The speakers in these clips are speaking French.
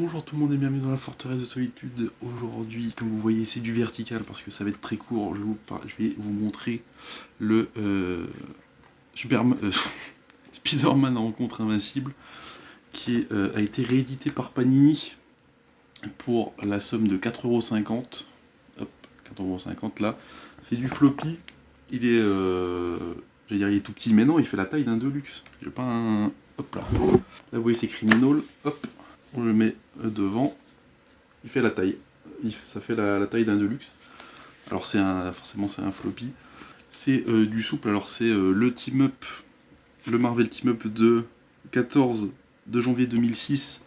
Bonjour tout le monde et bienvenue dans la forteresse de solitude. Aujourd'hui, comme vous voyez, c'est du vertical parce que ça va être très court. Je vais vous montrer le Spider-Man Rencontre Invincible qui a été réédité par Panini pour la somme de 4,50 €. Hop, 4,50 € là. C'est du floppy. Il est, j'allais dire, il est tout petit, mais non, il fait la taille d'un Deluxe. J'ai pas un. Hop là. Là, vous voyez, c'est Criminal. Hop. On le met devant, il fait la taille, ça fait la taille d'un Deluxe. Alors forcément c'est un floppy, c'est du souple, alors c'est le team-up, le Marvel team-up de 14 de janvier 2006,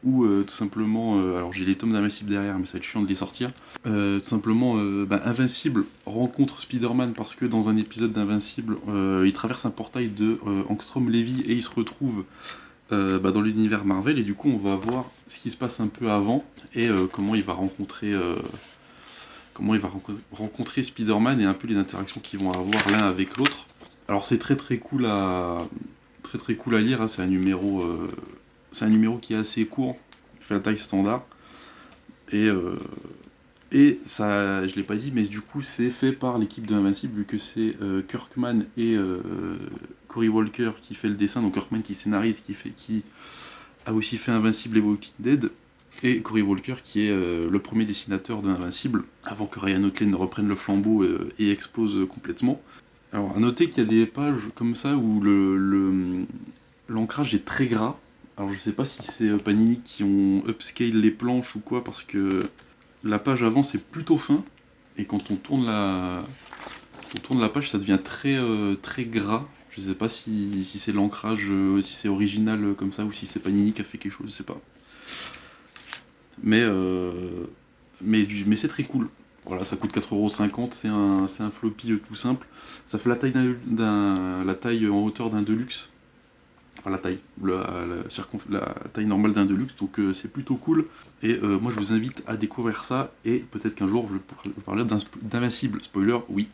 où tout simplement, alors j'ai les tomes d'Invincible derrière, mais ça va être chiant de les sortir, tout simplement Invincible rencontre Spider-Man parce que dans un épisode d'Invincible, il traverse un portail de Angstrom Levy et il se retrouve dans l'univers Marvel, et du coup on va voir ce qui se passe un peu avant et comment il va rencontrer Spider-Man et un peu les interactions qu'ils vont avoir l'un avec l'autre. Alors c'est très cool à lire, hein. C'est un numéro qui est assez court, il fait la taille standard et ça, je l'ai pas dit, mais du coup c'est fait par l'équipe de Invincible, vu que c'est Kirkman et Cory Walker qui fait le dessin, donc Kirkman qui scénarise, qui a aussi fait Invincible et Walking Dead, et Cory Walker qui est le premier dessinateur d'Invincible, avant que Ryan Otley ne reprenne le flambeau et explose complètement. Alors à noter qu'il y a des pages comme ça où l'ancrage est très gras. Alors je sais pas si c'est Panini qui ont upscale les planches ou quoi, parce que la page avant c'est plutôt fin, et quand on tourne la page ça devient très gras. Je sais pas si c'est l'ancrage, si c'est original comme ça, ou si c'est Panini qui a fait quelque chose, je sais pas. Mais c'est très cool. Voilà, ça coûte 4,50 €, c'est un floppy tout simple. Ça fait la taille en hauteur d'un Deluxe. Enfin la taille normale d'un Deluxe, donc c'est plutôt cool. Et moi je vous invite à découvrir ça, et peut-être qu'un jour je vais vous parler d'Invincible. Spoiler, oui.